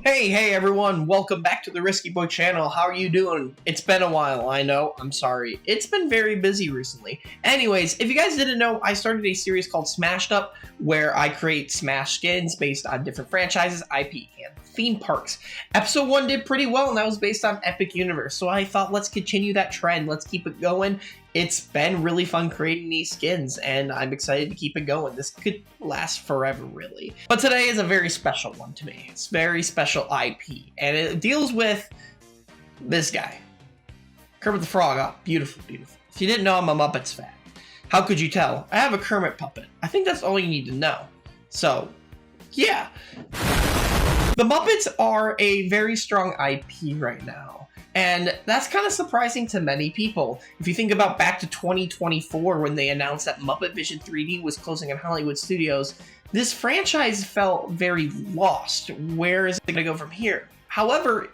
Hey everyone, welcome back to the Risky Boy channel. How are you doing? It's been a while, I know, I'm sorry. It's been very busy recently. Anyways, if you guys didn't know, I started a series called Smashed Up, where I create Smash skins based on different franchises, IP, and theme parks. Episode 1 did pretty well, and that was based on Epic Universe, so I thought let's continue that trend, let's keep it going. It's been really fun creating these skins, and I'm excited to keep it going. This could last forever, really. But today is a very special one to me. It's very special IP, and it deals with this guy. Kermit the Frog. Oh, beautiful, beautiful. If you didn't know, I'm a Muppets fan. How could you tell? I have a Kermit puppet. I think that's all you need to know. So, yeah. The Muppets are a very strong IP right now. And that's kind of surprising to many people. If you think about back to 2024 when they announced that Muppet Vision 3D was closing in Hollywood studios, this franchise felt very lost. Where is it going to go from here? However,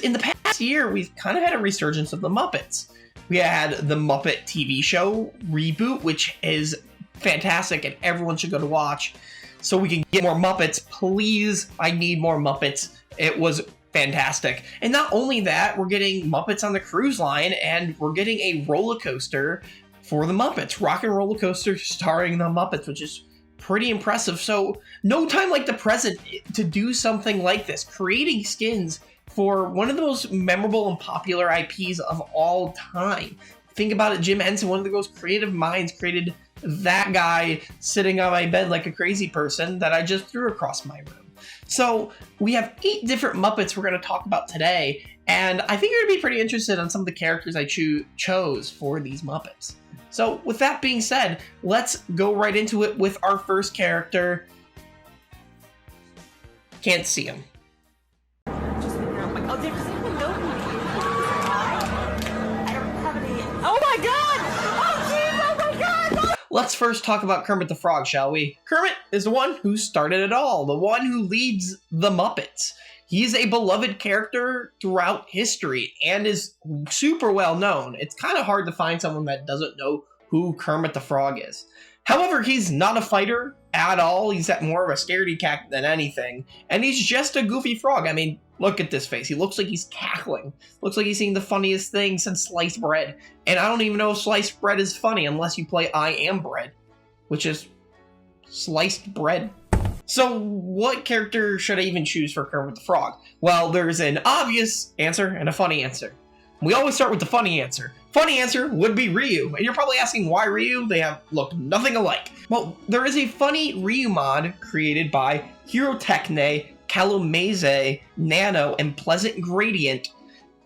in the past year, we've kind of had a resurgence of the Muppets. We had the Muppet TV show reboot, which is fantastic and everyone should go to watch. So we can get more Muppets. Please, I need more Muppets. It was fantastic. And not only that, we're getting Muppets on the Cruise Line, and we're getting a roller coaster for the Muppets. Rock and Roller Coaster starring the Muppets, which is pretty impressive. So no time like the present to do something like this, creating skins for one of the most memorable and popular IPs of all time. Think about it, Jim Henson, one of the most creative minds, created that guy sitting on my bed like a crazy person that I just threw across my room. So we have 8 different Muppets we're going to talk about today, and I think you're going to be pretty interested in some of the characters I chose for these Muppets. So with that being said, let's go right into it with our first character. Can't see him. Let's first talk about Kermit the Frog, shall we? Kermit is the one who started it all, the one who leads the Muppets. He's a beloved character throughout history and is super well known. It's kind of hard to find someone that doesn't know who Kermit the Frog is. However, he's not a fighter at all. He's more of a scaredy cat than anything. And he's just a goofy frog. I mean, look at this face. He looks like he's cackling. Looks like he's seeing the funniest thing since sliced bread. And I don't even know if sliced bread is funny unless you play I Am Bread, which is sliced bread. So what character should I even choose for Kermit the Frog? Well, there's an obvious answer and a funny answer. We always start with the funny answer. Funny answer would be Ryu. And you're probably asking why Ryu? They look nothing alike. Well, there is a funny Ryu mod created by Hirotechne, Kalumeze, Nano, and Pleasant Gradient.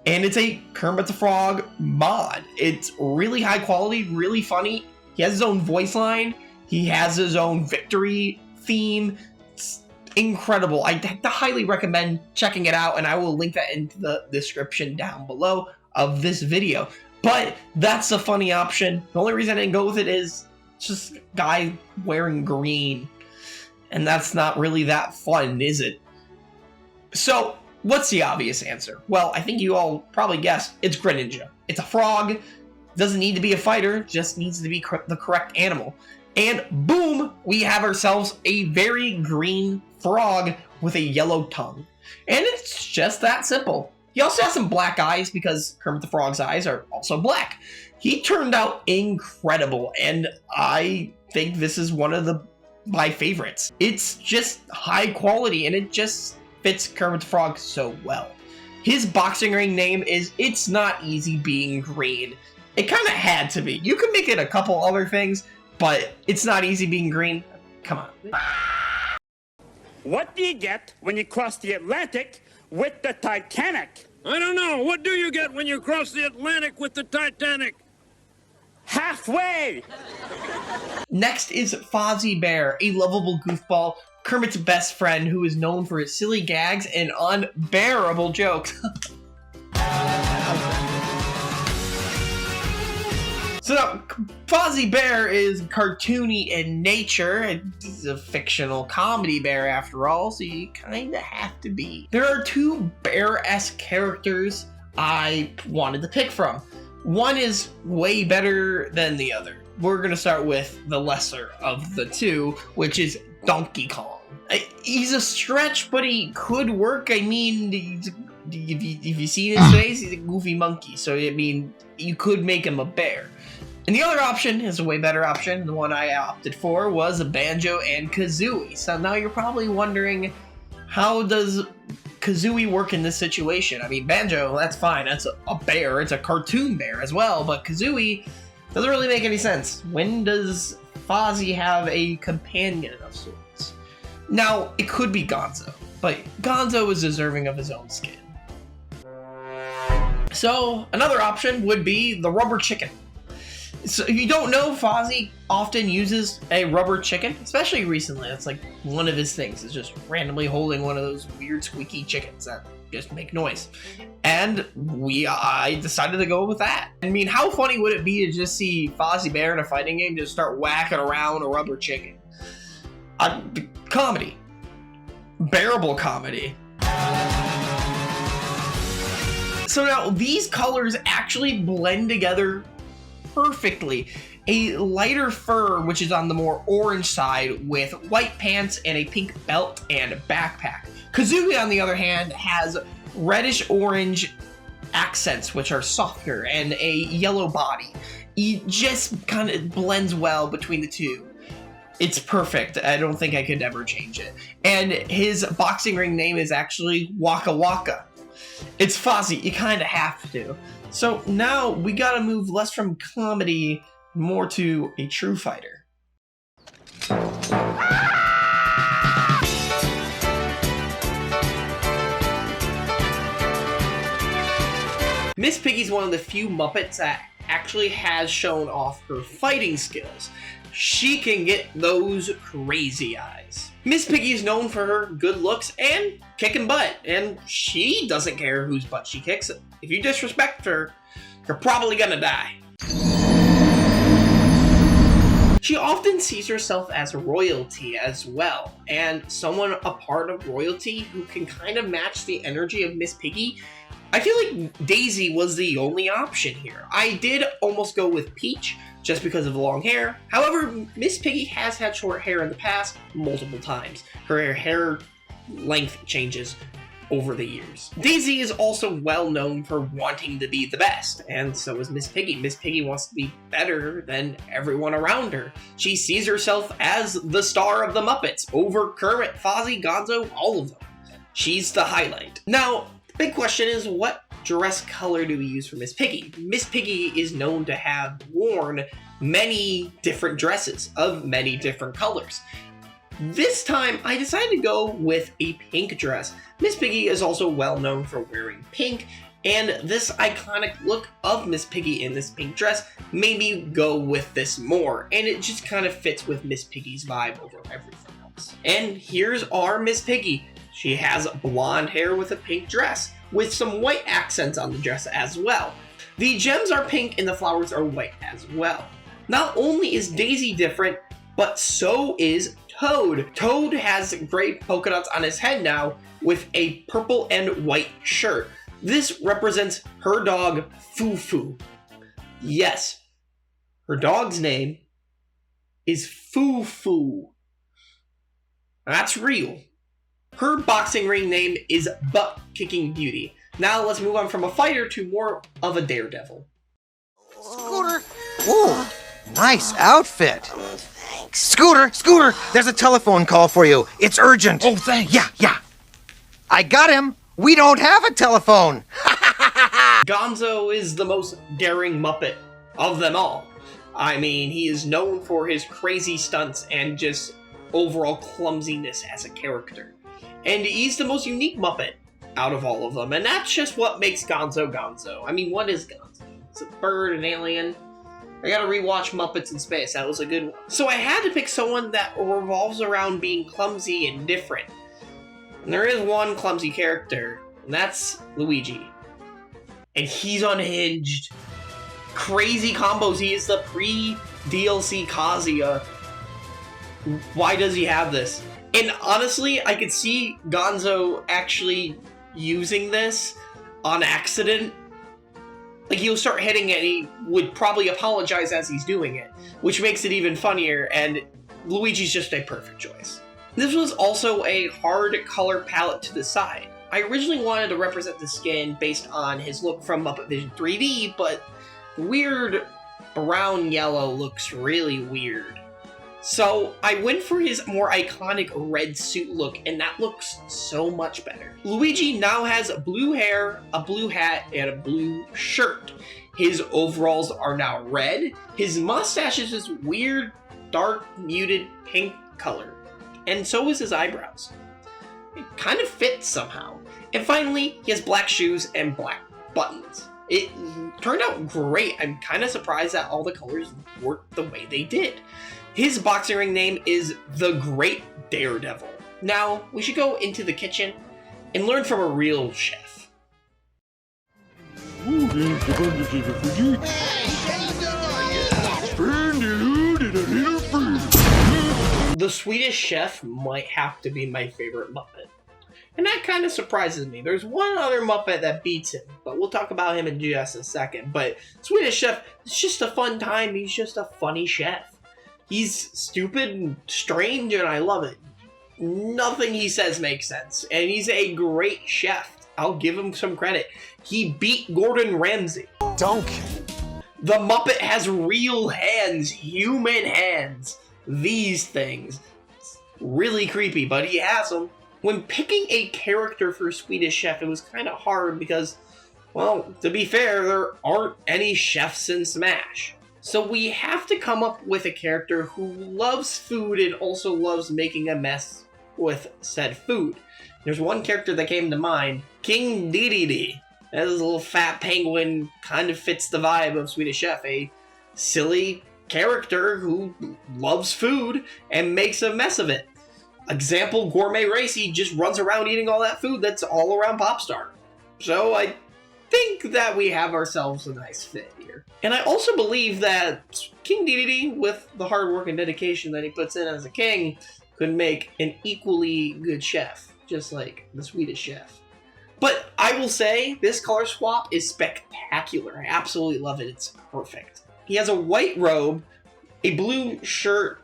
And it's a Kermit the Frog mod. It's really high quality, really funny. He has his own voice line. He has his own victory theme. It's incredible. I highly recommend checking it out, and I will link that into the description down below of this video. But that's a funny option. The only reason I didn't go with it is it's just a guy wearing green. And that's not really that fun, is it? So, what's the obvious answer? Well, I think you all probably guessed it's Greninja. It's a frog, doesn't need to be a fighter, just needs to be the correct animal. And boom, we have ourselves a very green frog with a yellow tongue. And it's just that simple. He also has some black eyes because Kermit the Frog's eyes are also black. He turned out incredible, and I think this is one of my favorites. It's just high quality, and it just fits Kermit the Frog so well. His boxing ring name is It's Not Easy Being Green. It kind of had to be. You could make it a couple other things, but It's Not Easy Being Green. Come on. What do you get when you cross the Atlantic with the Titanic? I don't know. What do you get when you cross the Atlantic with the Titanic? Halfway! Next is Fozzie Bear, a lovable goofball, Kermit's best friend who is known for his silly gags and unbearable jokes. So now, Fozzie Bear is cartoony in nature. He's a fictional comedy bear after all, so you kinda have to be. There are 2 bear-esque characters I wanted to pick from. One is way better than the other. We're gonna start with the lesser of the 2, which is Donkey Kong. He's a stretch, but he could work. I mean, if you see his face, he's a goofy monkey. So, I mean, you could make him a bear. And the other option is a way better option. The one I opted for was a Banjo and Kazooie. So now you're probably wondering, how does Kazooie work in this situation? I mean, Banjo, that's fine. That's a bear. It's a cartoon bear as well. But Kazooie doesn't really make any sense. When does Fozzie have a companion of sorts? Now, it could be Gonzo, but Gonzo is deserving of his own skin. So, another option would be the rubber chicken. So, if you don't know, Fozzie often uses a rubber chicken, especially recently. That's like one of his things, is just randomly holding one of those weird squeaky chickens that just make noise. And I decided to go with that. I mean, how funny would it be to just see Fozzie Bear in a fighting game just start whacking around a rubber chicken? Comedy. Bearable comedy. So now, these colors actually blend together perfectly. A lighter fur, which is on the more orange side, with white pants and a pink belt and backpack. Kazooie, on the other hand, has reddish-orange accents, which are softer, and a yellow body. It just kind of blends well between the two. It's perfect. I don't think I could ever change it. And his boxing ring name is actually Waka Waka. It's Fozzie. You kind of have to. So now we gotta move less from comedy, more to a true fighter. Miss Piggy's one of the few Muppets that actually has shown off her fighting skills. She can get those crazy eyes. Miss Piggy is known for her good looks and kicking butt, and she doesn't care whose butt she kicks. If you disrespect her, you're probably gonna die. She often sees herself as royalty as well, and someone a part of royalty who can kind of match the energy of Miss Piggy. I feel like Daisy was the only option here. I did almost go with Peach, just because of the long hair. However, Miss Piggy has had short hair in the past multiple times. Her hair length changes over the years. Daisy is also well known for wanting to be the best, and so is Miss Piggy. Miss Piggy wants to be better than everyone around her. She sees herself as the star of the Muppets, over Kermit, Fozzie, Gonzo, all of them. She's the highlight. Now, the big question is, what dress color do we use for Miss Piggy? Miss Piggy is known to have worn many different dresses of many different colors. This time, I decided to go with a pink dress. Miss Piggy is also well known for wearing pink, and this iconic look of Miss Piggy in this pink dress made me go with this more, and it just kind of fits with Miss Piggy's vibe over everything else. And here's our Miss Piggy. She has blonde hair with a pink dress, with some white accents on the dress as well. The gems are pink and the flowers are white as well. Not only is Daisy different, but so is Toad. Toad has gray polka dots on his head now with a purple and white shirt. This represents her dog, Foo-Foo. Yes, her dog's name is Foo-Foo. That's real. Her boxing ring name is Butt Kicking Beauty. Now let's move on from a fighter to more of a daredevil. Scooter! Ooh, nice outfit. Thanks. Scooter, there's a telephone call for you. It's urgent. Oh, thanks. Yeah. I got him. We don't have a telephone. Gonzo is the most daring Muppet of them all. I mean, he is known for his crazy stunts and just overall clumsiness as a character. And he's the most unique Muppet out of all of them, and that's just what makes Gonzo Gonzo. I mean, what is Gonzo? It's a bird, an alien. I gotta rewatch Muppets in Space, that was a good one. So I had to pick someone that revolves around being clumsy and different. And there is one clumsy character, and that's Luigi. And he's unhinged. Crazy combos, he is the pre-DLC Kazuya. Why does he have this? And honestly, I could see Gonzo actually using this on accident. Like, he'll start hitting it, and he would probably apologize as he's doing it, which makes it even funnier, and Luigi's just a perfect choice. This was also a hard color palette to decide. I originally wanted to represent the skin based on his look from Muppet Vision 3D, but the weird brown yellow looks really weird. So I went for his more iconic red suit look, and that looks so much better. Luigi now has blue hair, a blue hat, and a blue shirt. His overalls are now red. His mustache is this weird, dark, muted pink color. And so is his eyebrows. It kind of fits somehow. And finally, he has black shoes and black buttons. It turned out great. I'm kind of surprised that all the colors worked the way they did. His boxing ring name is the Great Daredevil. Now, we should go into the kitchen and learn from a real chef. The Swedish Chef might have to be my favorite Muppet. And that kind of surprises me. There's one other Muppet that beats him, but we'll talk about him in just a second. But Swedish Chef, it's just a fun time. He's just a funny chef. He's stupid and strange, and I love it. Nothing he says makes sense. And he's a great chef. I'll give him some credit. He beat Gordon Ramsay. Donkey. The Muppet has real hands, human hands. These things. It's really creepy, but he has them. When picking a character for Swedish Chef, it was kind of hard because, well, to be fair, there aren't any chefs in Smash. So we have to come up with a character who loves food and also loves making a mess with said food. There's one character that came to mind, King Dedede. That little fat penguin kind of fits the vibe of Swedish Chef, a silly character who loves food and makes a mess of it. Example, Gourmet Racy just runs around eating all that food that's all around Popstar. So I think that we have ourselves a nice fit here. And I also believe that King Dedede, with the hard work and dedication that he puts in as a king, could make an equally good chef, just like the Swedish Chef. But I will say, this color swap is spectacular. I absolutely love it. It's perfect. He has a white robe, a blue shirt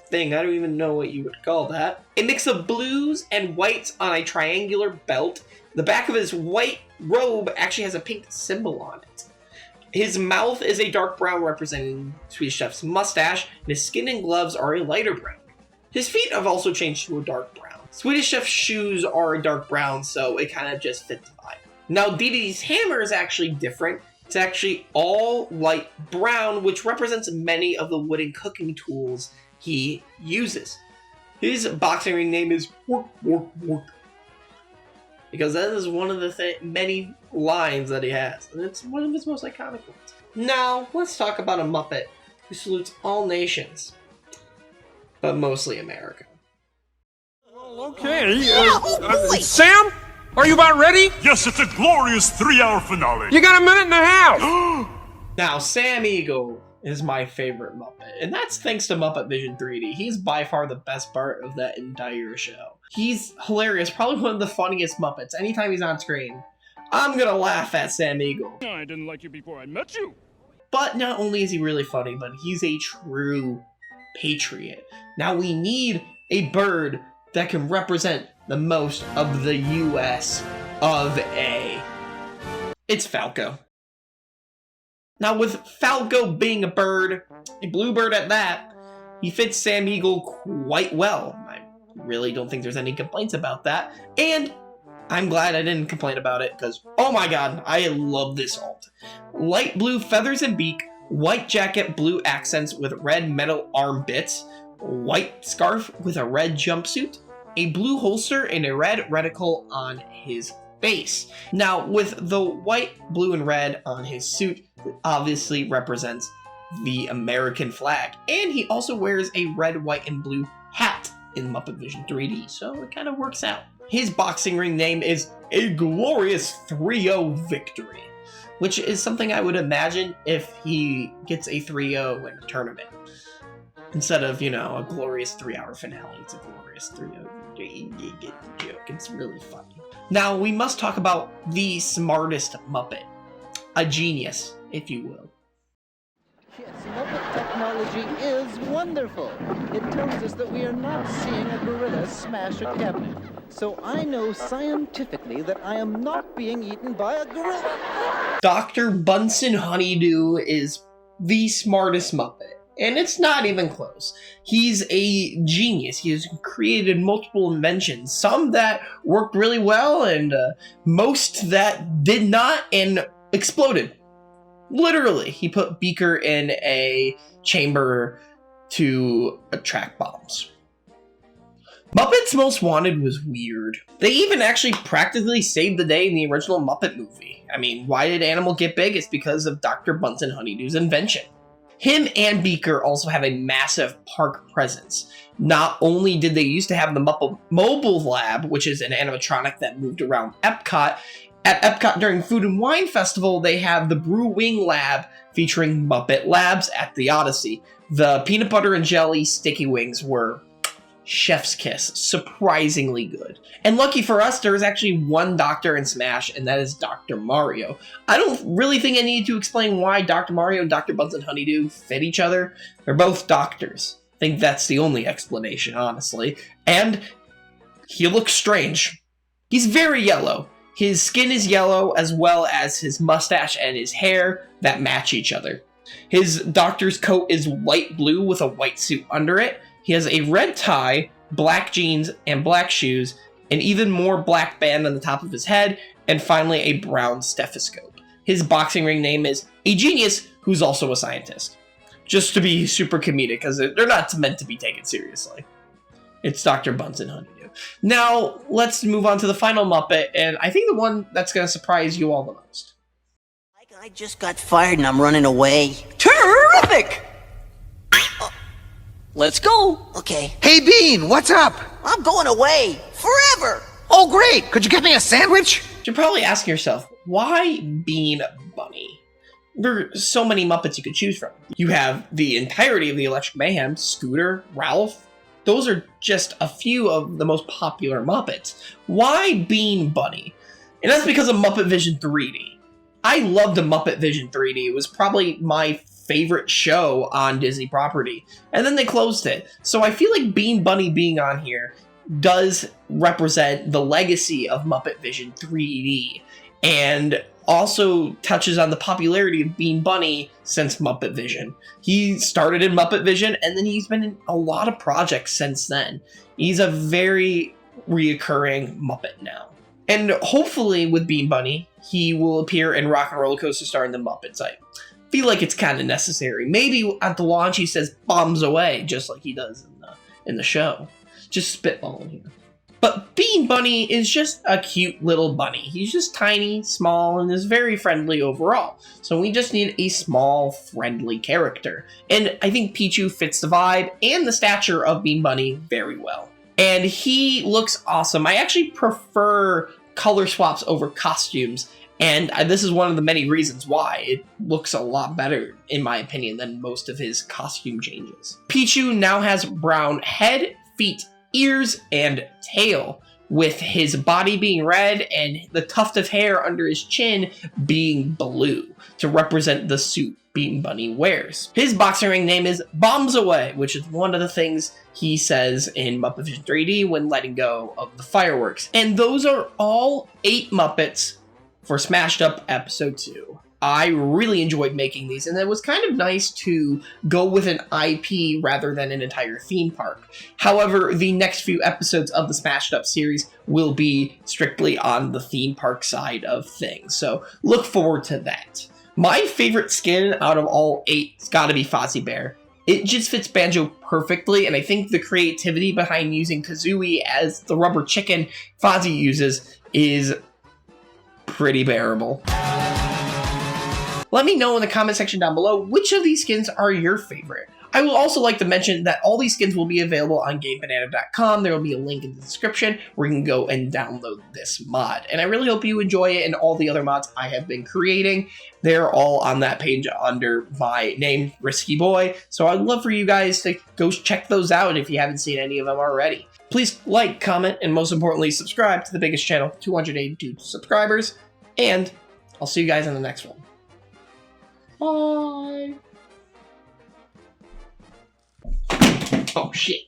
thing. I don't even know what you would call that. A mix of blues and whites on a triangular belt. The back of his white robe actually has a pink symbol on it. His mouth is a dark brown representing Swedish Chef's mustache, and his skin and gloves are a lighter brown. His feet have also changed to a dark brown. Swedish Chef's shoes are a dark brown, so it kind of just fits the vibe. Now, Dedede's hammer is actually different. It's actually all light brown, which represents many of the wooden cooking tools he uses. His boxing ring name is Work, Work, Work, because that is one of the many lines that he has, and it's one of his most iconic ones. Now, let's talk about a Muppet who salutes all nations, but mostly America. Okay. Sam, are you about ready? Yes, it's a glorious 3-hour finale. You got a minute and a half. Now, Sam Eagle is my favorite Muppet, and that's thanks to Muppet Vision 3D. He's by far the best part of that entire show. He's hilarious, probably one of the funniest Muppets. Anytime he's on screen, I'm gonna laugh at Sam Eagle. I didn't like you before I met you. But not only is he really funny, but he's a true patriot. Now we need a bird that can represent the most of the US of A. It's Falco. Now with Falco being a bird, a blue bird at that, he fits Sam Eagle quite well. I really don't think there's any complaints about that. And I'm glad I didn't complain about it, because oh my god, I love this alt. Light blue feathers and beak, white jacket, blue accents with red metal arm bits, white scarf with a red jumpsuit, a blue holster, and a red reticle on his face. Now, with the white, blue, and red on his suit, it obviously represents the American flag. And he also wears a red, white, and blue hat in Muppet Vision 3D, so it kind of works out. His boxing ring name is A Glorious 3-0 Victory, which is something I would imagine if he gets a 3-0 in a tournament. Instead of, a glorious 3-hour finale, it's a glorious 3-0. You get the joke. It's really funny. Now, we must talk about the smartest Muppet. A genius, if you will. Yes, Muppet technology technology is wonderful. It tells us that we are not seeing a gorilla smash a cabinet. So I know scientifically that I am not being eaten by a gorilla. Dr. Bunsen Honeydew is the smartest Muppet. And it's not even close. He's a genius. He has created multiple inventions, some that worked really well and most that did not and exploded. Literally, he put Beaker in a chamber to attract bombs. Muppets Most Wanted was weird. They even actually practically saved the day in the original Muppet movie. I mean, why did Animal get big? It's because of Dr. Bunsen Honeydew's invention. Him and Beaker also have a massive park presence. Not only did they used to have the Muppet Mobile Lab, which is an animatronic that moved around Epcot, at Epcot during Food and Wine Festival, they have the Brew Wing Lab featuring Muppet Labs at the Odyssey. The peanut butter and jelly sticky wings were chef's kiss, surprisingly good. And lucky for us, there is actually one doctor in Smash, and that is Dr. Mario. I don't really think I need to explain why Dr. Mario and Dr. Bunsen Honeydew fit each other. They're both doctors. I think that's the only explanation, honestly. And he looks strange. He's very yellow. His skin is yellow, as well as his mustache and his hair that match each other. His doctor's coat is light blue with a white suit under it. He has a red tie, black jeans, and black shoes, an even more black band on the top of his head, and finally a brown stethoscope. His boxing ring name is A Genius, who's also a scientist. Just to be super comedic, because they're not meant to be taken seriously. It's Dr. Bunsen Honeydew. Now, let's move on to the final Muppet, and I think the one that's going to surprise you all the most. I just got fired and I'm running away. Terrific! Let's go. Okay. Hey, Bean, what's up? I'm going away. Forever. Oh, great. Could you get me a sandwich? You're probably asking yourself, why Bean Bunny? There are so many Muppets you could choose from. You have the entirety of the Electric Mayhem, Scooter, Ralph. Those are just a few of the most popular Muppets. Why Bean Bunny? And that's because of Muppet Vision 3D. I loved the Muppet Vision 3D. It was probably my favorite show on Disney property. And then they closed it. So I feel like Bean Bunny being on here does represent the legacy of Muppet Vision 3D. And also touches on the popularity of Bean Bunny since Muppet Vision. He started in Muppet Vision, and then he's been in a lot of projects since then. He's a very reoccurring Muppet now. And hopefully with Bean Bunny, he will appear in Rock and Roller Coaster Star in the Muppets. I feel like it's kind of necessary. Maybe at the launch he says bombs away, just like he does in the show. Just spitballing here. But Bean Bunny is just a cute little bunny. He's just tiny, small, and is very friendly overall. So we just need a small, friendly character. And I think Pichu fits the vibe and the stature of Bean Bunny very well. And he looks awesome. I actually prefer color swaps over costumes. And this is one of the many reasons why. It looks a lot better, in my opinion, than most of his costume changes. Pichu now has brown head, feet, ears, and tail, with his body being red and the tuft of hair under his chin being blue to represent the suit Bean Bunny wears. His boxing ring name is Bombs Away, which is one of the things he says in Muppet Vision 3D when letting go of the fireworks. And those are all 8 Muppets for Smashed Up Episode 2. I really enjoyed making these, and it was kind of nice to go with an IP rather than an entire theme park. However, the next few episodes of the Smashed Up series will be strictly on the theme park side of things, so look forward to that. My favorite skin out of all 8 has got to be Fozzie Bear. It just fits Banjo perfectly, and I think the creativity behind using Kazooie as the rubber chicken Fozzie uses is pretty bearable. Let me know in the comment section down below which of these skins are your favorite. I will also like to mention that all these skins will be available on GameBanana.com. There will be a link in the description where you can go and download this mod. And I really hope you enjoy it and all the other mods I have been creating. They're all on that page under my name, Risky Boy. So I'd love for you guys to go check those out if you haven't seen any of them already. Please like, comment, and most importantly, subscribe to the biggest channel, 282 subscribers. And I'll see you guys in the next one. Bye. Oh shit.